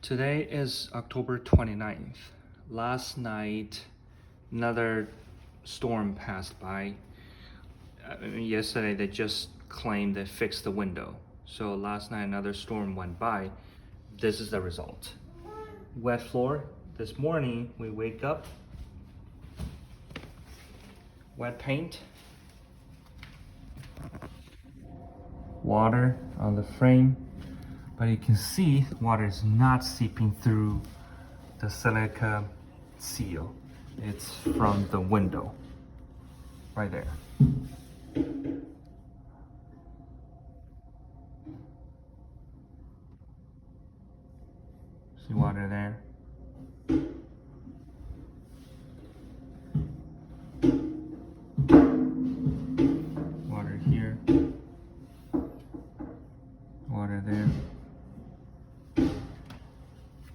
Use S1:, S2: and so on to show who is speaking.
S1: Today is October 29th. Last night, another storm passed by. Yesterday, they just claimed they fixed the window. So last night, another storm went by. This is the result. Wet floor. This morning, we wake up. Wet paint. Water on the frame. But you can see water is not seeping through the silica seal. It's from the window, right there. See water there?